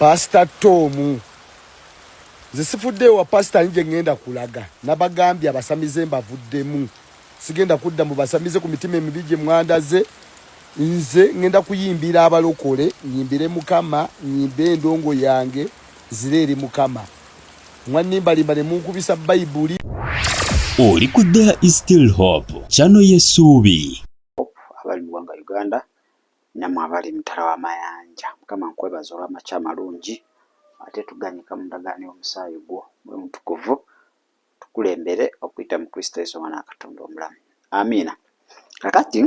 Pastor Tomu zisifudde wa pastor nje ngenda kulaga nabagambye abasamize mbavuddemu sigenda kudda mu basamize ku mitima emibije mwandaze nze ngenda kuyimbira abalokole nyimbire mukama nyimbe ndongo yange zireri mukama mwanimbalimba munkubisa Bible oli kudda Still Hope channel yesubi abali mu Uganda namwe abali mutara wa mayanja kama nkwebaza olw'amakya malungi ate tuganyika mu ndagaano y'omusaayi gwo mwe mutukuvu tukulembere okuyita mu Kristo Yesu mwana wa Katonda omulamu. Amina. Kakati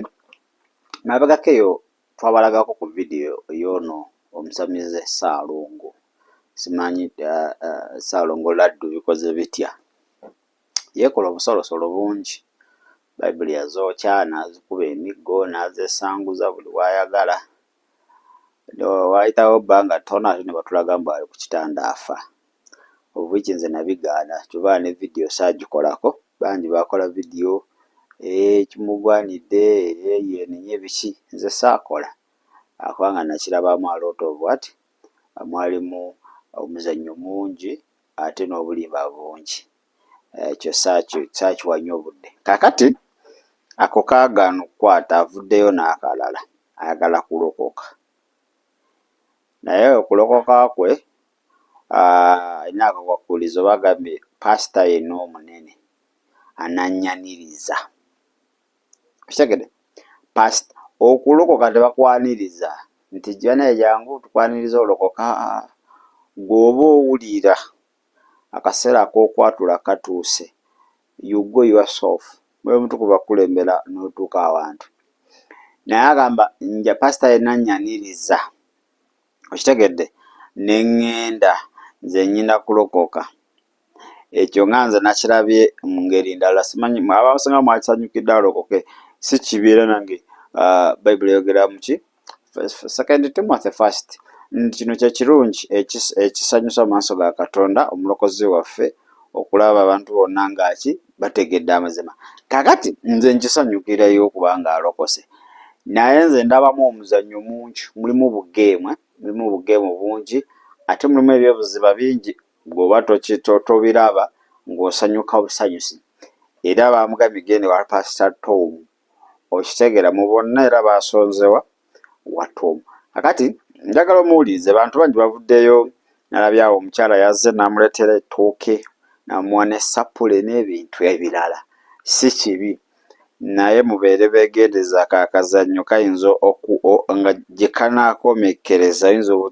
nabagakeyo twabalagako ku video yono omusamize Saalongo. Simanyi Saalongo laddu bikoze bitya. Yekola obusolosolo bungi. Bible yazokya nazikuba emiggo nazesanguza buli wayagala. Waitawo banga tona ne batulaga mbu ali ku kitanda afa. Obwiki nze nabigaana tuba ne video sagikolako bangi bakola video kimugwanidde yenye biki nze saakola akwanga nakirabamu a lot of what amwalimu omuzannyo mungi ate n'obulimba bungi ekyo saakiwanya obudde. Kakati ako kaagaana okukwata avuddeyo n'akalala ayagala kulokoka naye okulokoka kwe ina akakwakkulizo bagambye pastor yenna omunene ananyaniriza. Kitegede pastor okulokoka tebakwaniriza nti jana jangu tukwaniriza olokoka gwoba owulira akaseera ak'okwatula katuuse you go yourself mwe mutuku bakulembera n'otuuka awantu naye agamba nja pastor yenna annyaniriza. Okitegedde neŋŋenda nze nnyina kulokoka ekyo nga nze nakirabye mu ngeri ndala simanyi abasinga mwakisanyukidde alokoke si kibiira nange Bible yogera muki 2 Timothy 1 kino kye kirungi ekisanyusa mu maaso ga Katonda omulokozi waffe okulaba abantu bonna ngaki bategedde amazima. Kakati nze nkisanyukireyo okubanga alokose naye nze ndabamu omuzannyo mungi mulimu bugeemu bungi ate mulimu ebyobuziba bingi bw'oba tobiraba ng'osanyuka busanyusi era bamugambye gende wa Pastor Tom okitegera mu bonna era basonzewa wa Tom. Kakati njagala omuwulirize bantu bangi bavuddeyo nalabyawo omukyala yazze namuleetera ettooke namuwa n'essapule n'ebintu ebirala si kibi naye mubeere beegendeza akakazannyo kayinza nga gye kanaakomekkereza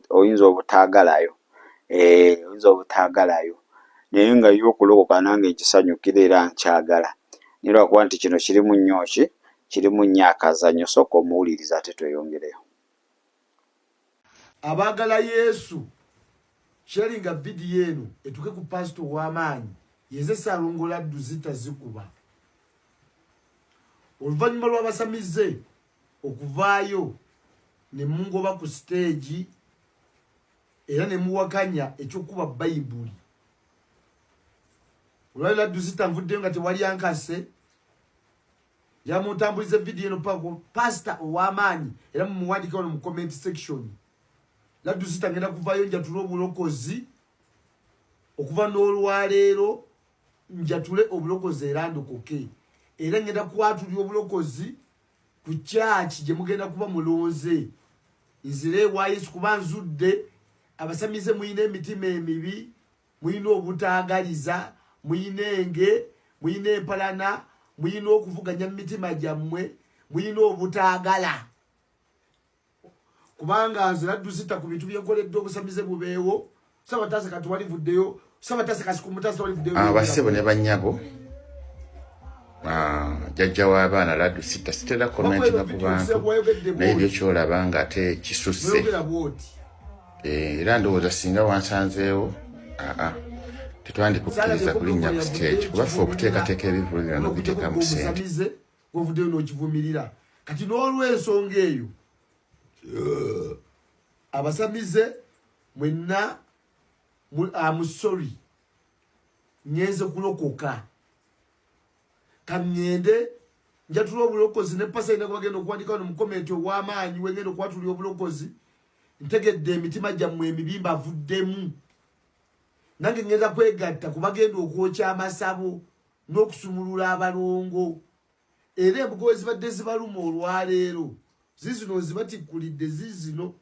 oyinza obutaagalayo naye nga yo okulokoka nange nkisanyukira era nkyagala naye lwakuba nti kino kirimu nnyo kirimu nnyo akazannyo sooka omuwuliriza ate tweyongereyo. Abagala Yesu sharinga video eno etuke ku pastor w'amaanyi yeze Saalongo laddu zitazikuba oluvannyuma lw'abasamize okuvaayo ne mungoba ku stage era ne muwakanya ekyokuba Bible olwali laddu zitanvuddeyo nga tewali ankase yamutambuliza video eno pako pastor ow'amaanyi era mumuwandika wano mu comment section laddu zitangenda kuvaayo njatule obulokozi okuva n'olwaleero njatule obulokozi era ndokoke era ngenda kwatulya obulokozi ku church gye mugenda kuba mulonze izire wa Yesu kuba nzudde abasamize muyina emitima emibi muyina obutaagaliza muyina enge muyina empalana muyina okuvuganya mu mitima gyammwe muyina obutaagala kubanga nze laddu zita ku bintu byenkoledde obusamize bubeewo sabatase kati walivuddeyo sabatase kasikumutase walivuddeyo abasebo ne banyago jajja w'abaana laddu sita sitera comment nga ku bantu naye ebyo kyolaba nga ate kisusse era ndowooza singa wansanzeewo tetwandikukkiriza kulinnya ku stage kuba ffe okuteekateeka ebivulira n'obiteeka mu ssente govuddeyo n'okivumirira kati n'olw'ensonga eyo abasamize mwenna amusori nyenze kulokoka kamyende njatula obulokozi ne pasa ina kwagenda okuwandika no mu comment ow'amaanyi wengenda okwatulya obulokozi ntegedde emitima gyammwe emibi mbavuddemu nange ngenda kwegatta kubagenda okwokya amasabo n'okusumulula abalongo era embugo zibadde zibaluma olwaleero zizino zibatikkulidde zizino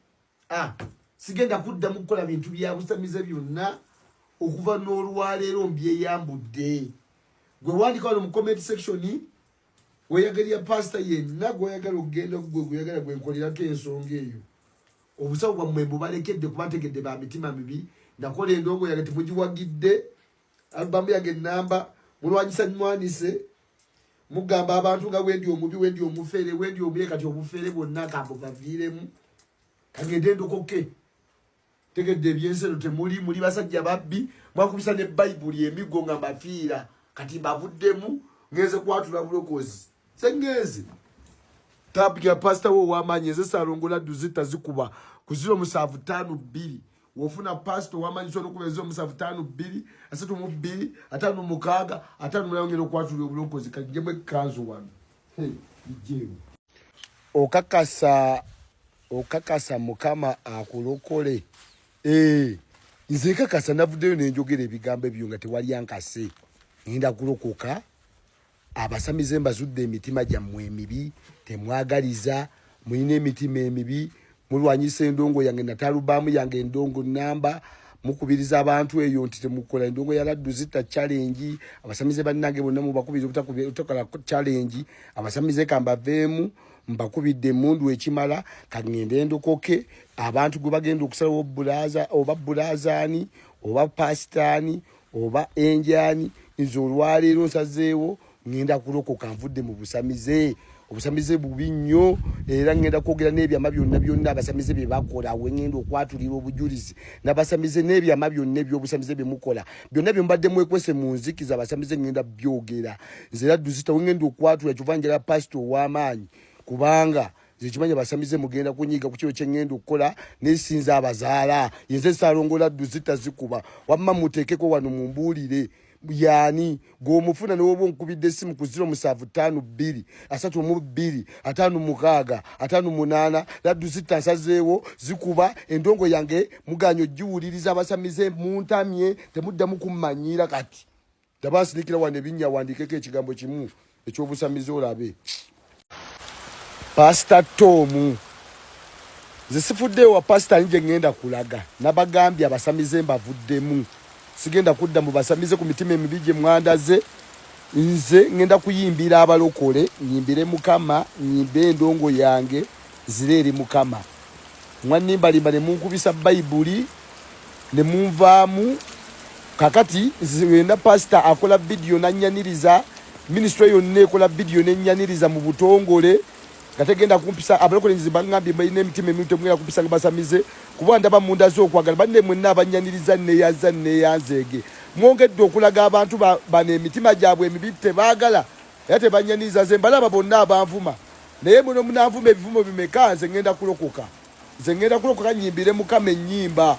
sigenda kuddamu kukola bintu bya busamize byonna okuva n'olwaleero mbyeyambudde gwe wandika wano mu comment section weyagalya pastor yenna gweyagala okugenda gweyagala gwenkolerako ensonga eyo obusawo bwammwe bubalekedde kuba ntegedde ba mitima mibi nakola endongo yange temugiwagidde albamu yange enamba mulwanyisa nwanise mugamba abantu nga wendi omubi wendi omufere wendi omuye kati obufere bwonna kambubaviiremu kagende ndokoke tegedde ebyensero temuli muli basajja babbi mwakubisa ne bayibuli emigo nga mbafiira kati mbavuddemu ngeze kwatula bulokozi sengeze tapika pastor wo wamanyi eze salongola duzita zikuba ku 0752 wofuna pastor wamanyi so nokuba 0752 3 5 6 5 ngero kwatula bulokozi kajjemwe kanzu wano ijjeru okakasa mukama akulokole nze kakasa navuddeyo nenjogera ebigambo ebyo nga tewali ankase ngenda kulokoka abasamize mbazudde emitima gyammwe emibi temwagaliza mulina emitima emibi mulwanyisa endongo yange natalubamu yange endongo namba mukubiriza abantu eyo nti temukola endongo ya Laddu Zita challenge abasamize bannange bonna mubakubiriza obutakula challenge abasamize kambavemu mbakubidde mundu ekimala kagende endokoke abantu gwe bagenda okusala oba bulazani oba pastani oba enjani nzo olwaleero nsazeewo ngenda kulokoka nvudde mu busamize obusamize bubi nnyo era ngenda kwogera n'ebyama byonna abasamize bye bakola ngenda okwatulira obujulizi n'abasamize n'ebyama byonna ebyobusamize bye mukola byonna bye mbadde mwekwese mu nzikiza abasamize ngenda byogera nze Laddu Zita ngenda okwatula kivanjala pastor w'amaanyi kubanga zikimanya basamize mugenda kunyiga ku kiro kyengendo okukola nesinza abazaala yenze salongola Laddu Zita zikuba wamma muteekeko wano mumbuulire yani gomufuna n'obo nkubidde simu ku 0752 3 5 5 Laddu Zita nsazeewo zikuba endongo yange muganyo giwuliriza abasamize muntamye temuddamu kummanyira kati tabasirikira wane binnya wandikeko ekigambo kimu ekyobusamize olabe Pastor Tomu zisifudde wa pastor nje ngenda kulaga nabagambye abasamize mbavuddemu sigenda kudda mu basamize ku mitima emibije mwandaze nze ngenda kuyimbira abalokole nyimbire mukama nyimbe endongo yange zireeri mukama mwanimbalimba ne munkubisa bayibuli ne munvaamu kakati nzenda pastor akola video nanyaniriza ministry yonna ekola video nenyaniriza mu butongole gategenda kumpisa abalokole nzibangambye bayine emitima emiruto mwera kumpisa basamize kuba ndaba munda zo kwagala bande mwenna abanyaniriza ne yanzege mwongedde okulaga abantu bane emitima gyabwe emibite bagala yate banyaniza ze mbalaba bonna abanvuma naye muno munanvuma ebivumo bimekanze ngenda kulokoka nyimbire mukama ennyimba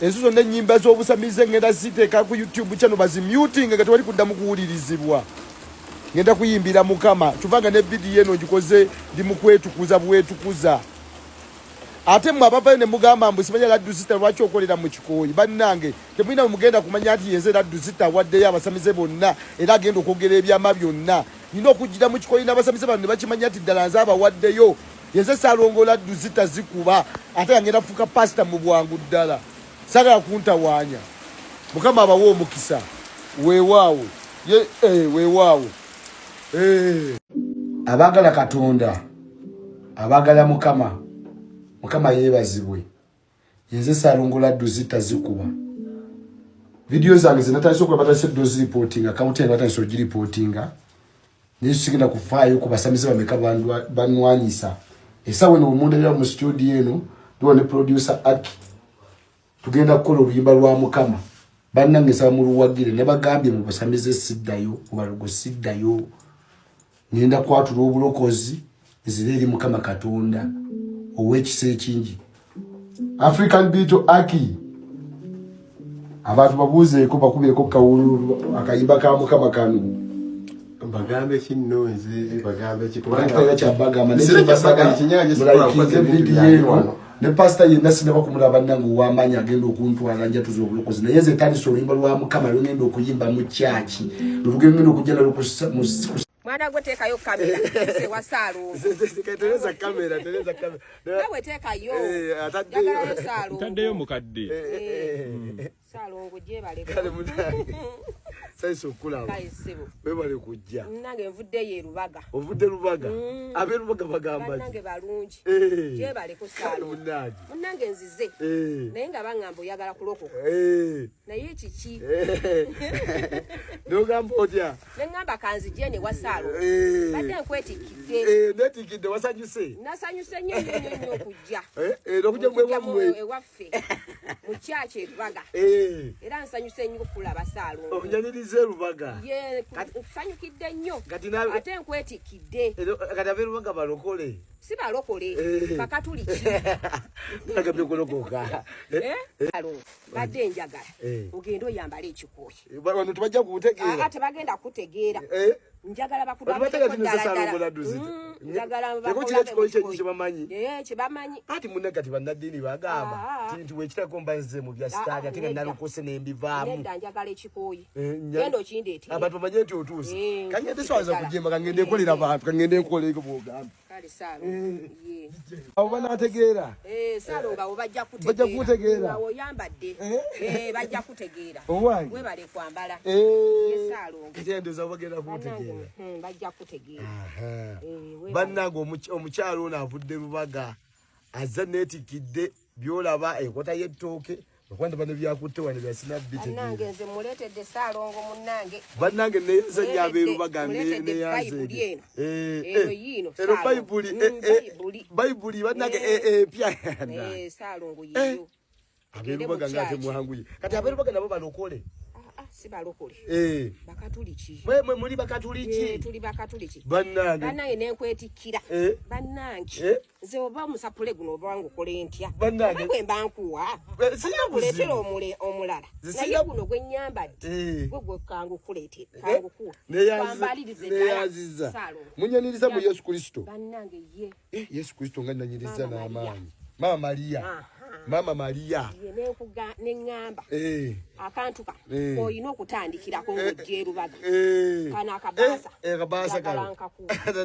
ensuzo n'ennyimba z'obusamize ngenda ziteeka ku YouTube channel bazimuting nga tewali kuddamu kuwulirizibwa ngenda kuyimbira mukama tuvanga ne video eno ngikoze ndi mukwetukuza bwetukuza ate mwabava ne mugamba mbusimanya Laddu Zita lwaki okolera mu kikoyi bannange temwina mugenda kumanya ati yenze Laddu Zita wadde yabasamize bonna era agenda okwogera ebyama byonna nina okugira mu kikoyi n'abasamize bano ne bakimanya ati ddala nze abawaddeyo yenze salongo Laddu Zita zikuba ate ngenda kufuuka pastor mu bwangu ddala sagala kuntawaanya mukama abawo omukisa weewaawo weewaawo abagala Katonda abagala mukama yeebazibwe yenze salongo Laddu Zita zikuba video zange zinatandise okuba batandise dozi reporting account eno batandise ogiriportinga naye sigenda kufaayo ku basamize bameka banwanyisa esawe n'omuntu era mu studio eno tuwa ne producer Aki tugenda kukola oluyimba lwa mukama bannange nsaba muluwagire ne bagambye mu basamize siddayo obalugo siddayo ngenda kwatula obulokozi zireeri mukama Katonda ow'ekisa ekingi African Beetle Aki abantu babuuzeeko bakubireko kawululu akayimba ka mukama kanu bagambe kinnoze bagambe kikubanga kyabagamba ne basaga kinyaje sikula video ne pastor yenna sinaba kumulaba nange ow'amaanyi agenda okuntwala njatuza obulokozi naye nze tandisa oluyimba lwa mukama lwengenda okuyimba mu kyaki lugenda okujja nalwo mwana gwe teekayo kamera sewa Saalongo tereza kamera nawe teekayo jagalayo Saalongo taddeyo mukadde Saalongo gyebale kale munange saisi okulaba kaisebo webale kujja nange nvuddeyo Lubaga ovudde Lubaga ab'e Lubaga bagamba nange balungi gyebale ku kale Saalongo munange munange nzize naye nga bangamba oyagala kulokoka naye kiki nogamba otya neŋŋamba kanzije ne wa Saalongo badde nkwetikidde netikidde wasanyuse nasanyuse nnyo okujja okujja mwewammwe ewaffe mu kyaki e Lubaga era nsanyuse nnyo okulaba Saalongo obunyanyiriza e Lubaga ye nsanyukidde nnyo ate nkwetikidde kati ab'e Lubaga balokole si balokole bakatuliki agambye kulokoka badde njagala ogenda oyambala ekikooyi wano tebajja kutegeera tebagenda kutegeera njagala kyebamanyi ati munne kati bannaddiini bagamba nti wekitako mbanze mu bya sitaani ate nga nalokose nembivaamu nedda njagala ekikooyi genda okindeete abantu bamanye nti otuuse kangende sawaza kujemba kangende nkolera abantu kangende nkoleeko bwogamba kale Saalongo abo banategeera Saalongo abo bajja kutegeera oyambadde bajja kutegeera owange webale kwambala Saalongo kitendeza bagenda kutegeera bajja kutegeera bannange omukyalo ono avudde Lubaga azza neetikidde byolaba enkota y'ettooke okwanda bano byakutte wano byasina bannange nze muleetedde Saalongo munnange bannange neyanzanya ab'e Lubaga neyanze ero bayibuli bannange empya Saalongo yiyo ab'e Lubaga ngate mwanguye kati ab'e Lubaga nabo balokole si balokole bakatuliki mwe muli bakatuliki tuli bakatuliki bannange nenkwetikira bannange nze oba musapule guno oba wange okole ntya gwe mba nkuwa kuleetera omulala naye guno gwe nnyambadde gwe kangukuleetera kangukuwa neyanziza munyaniriza mu Yesu Kristo bannange ye Yesu Kristo nga nanyiriza n'amaanyi Mama Maria neŋŋamba akantu olina okutandikirako ng'ojja e Lubaga kano akabaasa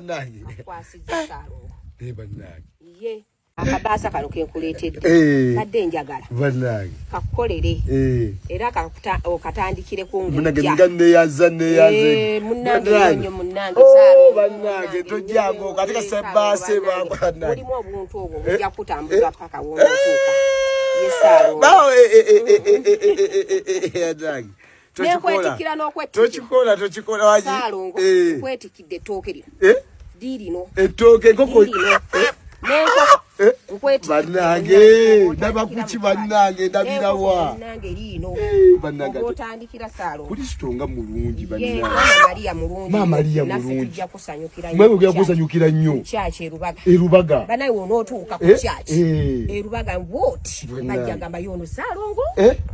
nange kwasiza Saalongo bannange ye akabaasa kano kenkuleetedde kadde njagala bannange kakukolere era okatandikireko ng'ojja neyaze munnange bannange tojjango katika sebaase mulimu obuntu obwo bujja kutambuza paka wonotuuka ye Saalongo nekwetikira n'okwetikira tokikola waji Saalongo nkwetikidde ettooke lino diirino ettooke nkoko nenkoko bannange ndaba kuki bannange ndabirawa bannange liino bannange otandikira Saalongo Kristo nga mulungi bannange Mama Maria mulungi mwe bya kusanyukira nnyo kyaki e Lubaga banaye onootuuka ku kyaki e Lubaga bwoti bajja gamba yono Saalongo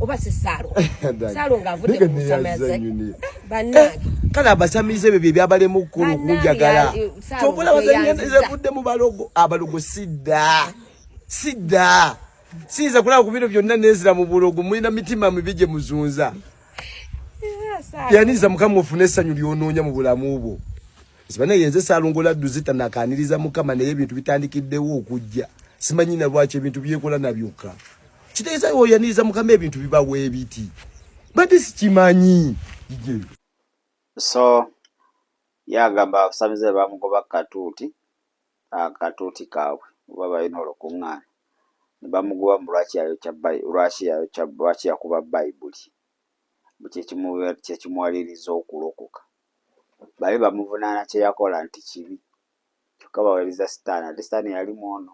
oba si Saalongo avudde ku kusamaza bannange kale abasamize bye byabalemu kkulu kunjagala tobola bazanyiriza kudde mu abalogo sidda siza kulaba ku bino byonna nezira mu bulogo mulina mitima mibije muzunza yaniriza mukama ofune essanyu lyonoonya mu bulamu bwo sibana yenze Saalongo laddu zitanakaniriza mukama naye ebintu bitandikiddewo okujja simanyi na lwaki ebintu byekola nabyokka kitegeeza oyaniriza mukama ebintu bibawo ebiti badde sikimanyi so yagamba abasamize bamugoba katuuti kaabwe oba balina olukuŋŋaana ne bamugoba mu lwaki yakuba bayibuli kyekimuwaliriza okulokoka bali bamuvunaana kyeyakola nti kibi kyokka bawaliriza sitaani ate sitaani yali mwono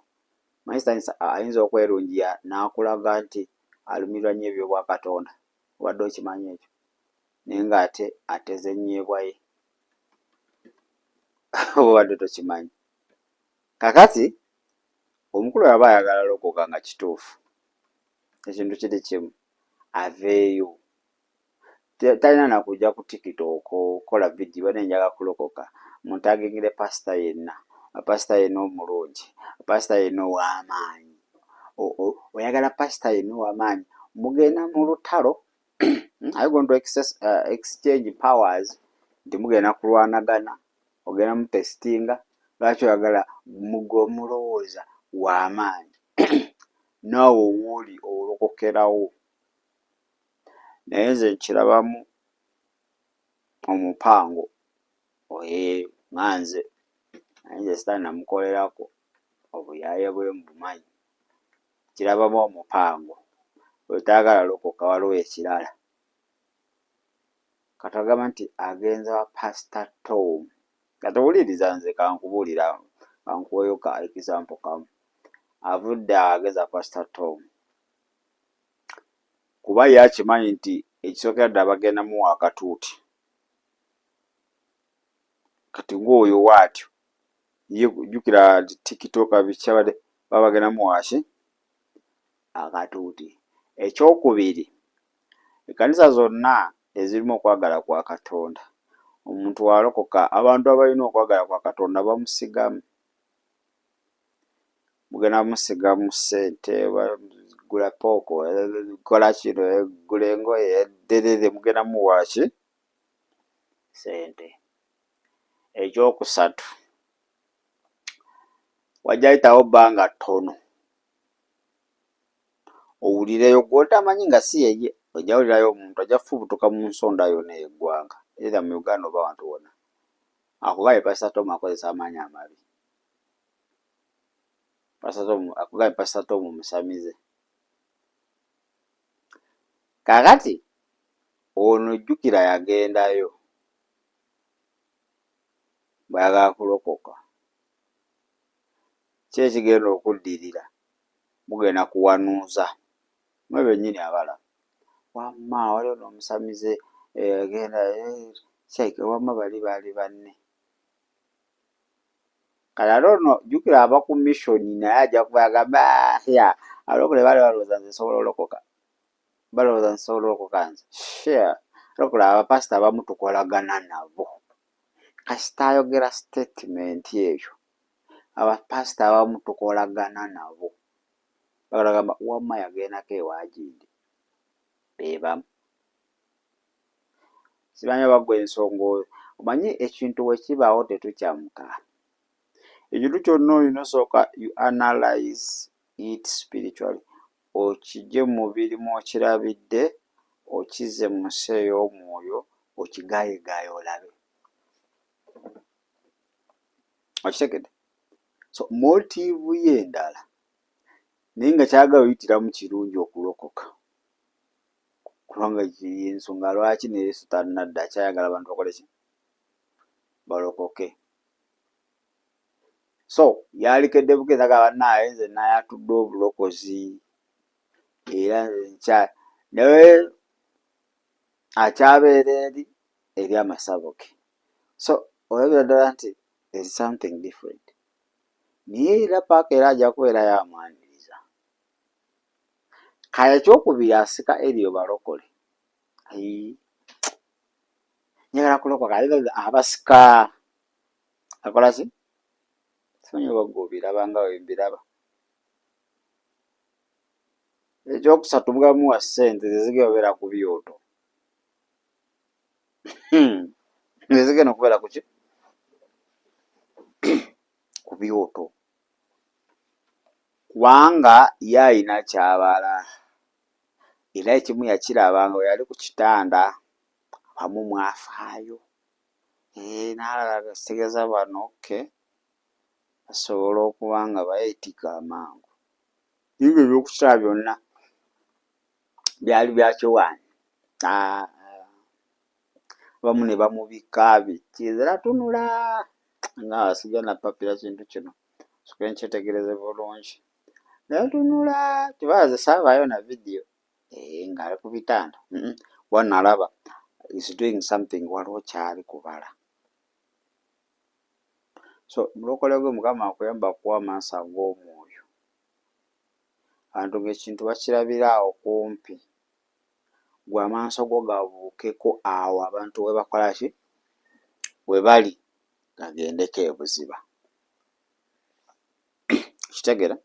manyi sitaani ayinza okwerungiya n'akulaga nti alumirwa nnyo ebyobwakatonda obadde okimanyi ekyo naye ng'ate ateze ennyeebwa ye obadde tokimanyi kakati omukulu yaba ayagala lokoka nga kituufu ekintu kiri kimu aveeyo talina nakujja ku TikTok okola vidiyo bane njaga kulokoka muntagingire pasita yenna omulungi pasita yenna ow'amaanyi oyagala pasita yenna ow'amaanyi mugenda mu lutalo are going to exchange powers nti mugenda kulwanagana ogenda mutesitinga lwaki oyagala mugo omulowooza w'amaanyi naawe owuuli olokokerawo naye nze nkirabamu omupango nga nze naye nze sitaani namukolerako obuyaaye bwe mbumanyi kirabamu omupango wetaagala lokoka waliwo ekirala katagamba nti agenza wa pasita Tom katowuliriza nze kankubuulira kankuweyo ka example kamu avudde agenza pasita Tom kuba ye akimanyi nti ekisookera ddala bagenda muwa akatuuti kati ng'oyo waatyo ye jjukira tikitoka bikyabadde baba bagenda muwaki akatuuti. Ekyokubiri, ekkanisa zonna ezirimu okwagala kwa Katonda omuntu walokoka abantu abalina okwagala kwa Katonda bamusigamu mugenda musigamu ssente gula pooko kola kino gula engoye edderere mugenda muwaaki ssente. Ekyokusatu, wajja yitawo bbanga ttono owulireyo gw'otamanyi nga si yeye ojja wulirayo omuntu ajja kufubutuka mu nsonda yonna ey'eggwanga era mu Uganda oba wantu wonna akugambye pasita Tom akozesa amaanyi amabi akugambye pasita Tom musamize. Kaakati ono jjukira yagendayo bw'ayagala kulokoka ki ekigenda okuddirira mugenda kuwanuuza mwe bennyini abala wamma waliwo n'omusamize agenda kyaike wamma bali baali banne kale ate ono jjukira aba ku mission naye ajja kuba yagamba ya alokole baali balowooza nze nsobola olokoka balowooza nsobola olokoka nze alokole abapasita abamu tukolagana nabo kasita ayogera statement eyo abapasita abamu tukolagana nabo bagamba wamma yagendako ewaagindi beebamu simanyi bagwa ensonga omanyi ekintu bwe kibaawo tetukyamuka ekintu kyonna olina osooka you analyze it spiritually okijje mu mubiri mw'okirabidde okize mu nsi ey'omwoyo okigaayeegaaye olabe okitegedde so motivu ye endala naye nga kyagala oyitira mu kirungi okulokoka kubanga ensonga lwaki ne Yesu tannadda akyayagala abantu bakole ki balokoke. So yalekedde bukeeza ga bannaaye nze nayatudde obulokozi era nze naye akyabeera eri amasabo ge so olabira ddala nti there is something different naye era paaka era ajja kubeera yamwaniriza kale ekyokubiri asika eriyo balokole njagala kulokoka abasika akola ki simanyi obagga obiraba nga wembiraba. Ekyokusatu mugamuwa ssente zezigenda obeera ku byoto zezigenda okubeera ku ki ku byoto kubanga ye ayina kyabala era ekimu yakirabanga we yali ku kitanda abamu mwafaayo n'alala kitegeeza bano basobola okuba nga bayeetika amangu naye nga ebyokukiraba byonna byali byakiwaanyi abamu ne bamubika bikiizira tunula nga asijja napapira kintu kino soke nkyetegereze bulungi naye tunula tibaaze saabaayo na vidiyo ng'ali ku bitanda wanalaba is doing something waliwo kyali kubala so mulokole gwe Mukama akuyamba kuwa amaaso ag'omwoyo abantu ng'ekintu bakirabira awo kumpi gwe amaaso go gabuukeko awo abantu we bakola ki we bali gagendeko ebuziba kitegeera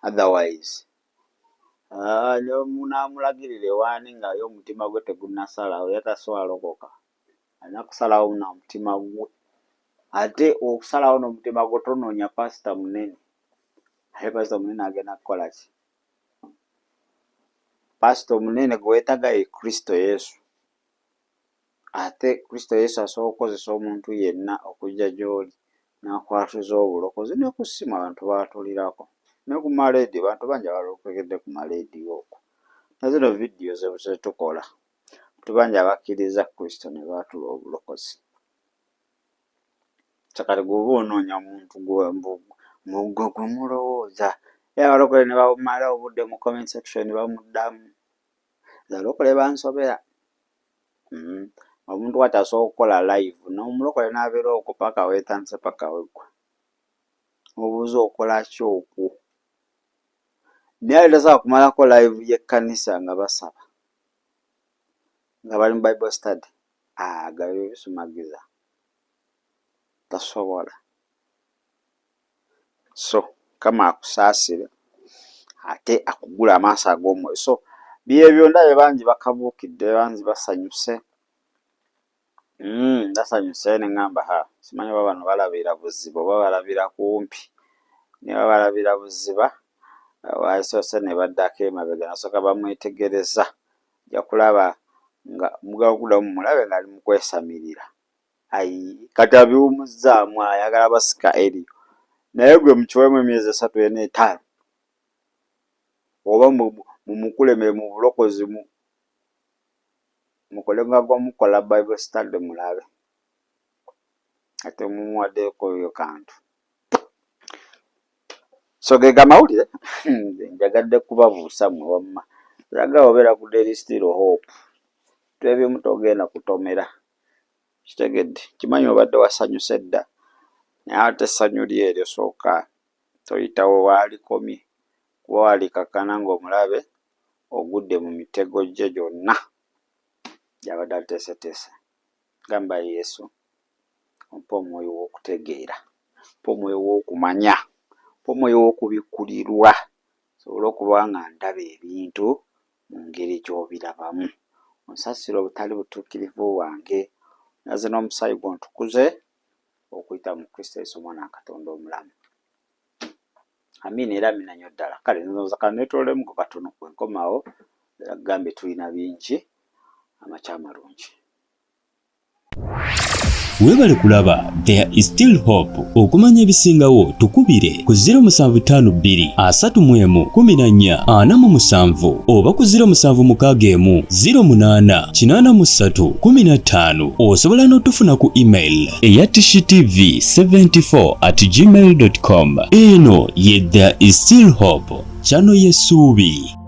otherwise munamulagirire wani nga yo omutima gwe tegunnasalawo yataswalokoka anakusalawo na mutima gwe ate okusalawo n'omutima gwe tonoonya pasita munene ate pasita munene agenda kukola ki? Pasita omunene gwe weetaga ye Kristo Yesu. Ate Kristo Yesu asobola okukozesa omuntu yenna okujja gy'oli n'akwatuza obulokozi ne kusima abantu baatulirako ne ku maleedi bantu bangi abalokokedde ku maleedi okwo na zino vidiyo ze tukola bantu bangi abakkiriza Kristo ne baatula obulokozi. Kyakati gwoba onoonya muntu gwe mulowooza abalokole ne bamala obudde mu comment section ne bamuddamu abalokole bansobera. Omuntu wati asobola okukola live n'omulokole n'abeera okwo paka weetandise paka weggwa obuuza okola ki okwo naye tasobola kumalako live y'ekkanisa nga basaba nga bali mu Bible study gabyo bisumagiza tasobola. So kama akusaasire ate akugula amaaso ag'omwoyo. So byebyo ndabe bangi bakabuukidde bangi basanyuse basanyuse ne ngamba simanyi oba bano balabira buzibu oba balabira kumpi ne balabira buziba wayisoose ne baddako emabega nasooka bamwetegereza ja kulaba nga mugaguddamu mulabe ng'ali mu kwesamirira kati abiwumuzzaamu ayagala basika eriyo naye gwe mukiwemu emyezi 3 ena 5 oba mumukuleme mu bulokozi mukole nga mukola Bible study mulabe ate mumuwaddeko eyo kantu. So ge gamawulire njagadde kubabuusa mwe wamma laga obeera ku Daily Still Hope twebyemu togenda kutomera kitegedde kimanyi obadde wasanyuse dda naye ate essanyu lye eryo sooka toyitawo waalikomye kuba waalikakana ng'omulabe ogudde mu mitego gye gyonna gy'abadde ateeseteese. Gamba Yesu ompa omwoyo w'okutegeera, ompa omwoyo w'okumanya, ompa omwoyo w'okubikkulirwa sobola okuba nga ndaba ebintu mu ngeri gy'obirabamu. Onsasira obutali butuukirivu bwange naze n'omusaayi gw'ontukuze okuyita mu Kristo Yesu Omwana wa Katonda omulamu. Amiina era amiina nnyo ddala. Kale nzooza kanneetoolemu ku katono kwenkomawo era gambe tulina bingi amakya amalungi. Weebale kulaba There is Still Hope. Okumanya ebisingawo tukubire ku 0752 31 14 47 oba ku 0761 08 83 15. Osobola n'otufuna ku email eya tshitv74@gmail.com. Eno ye There is Still Hope, channel y'essuubi.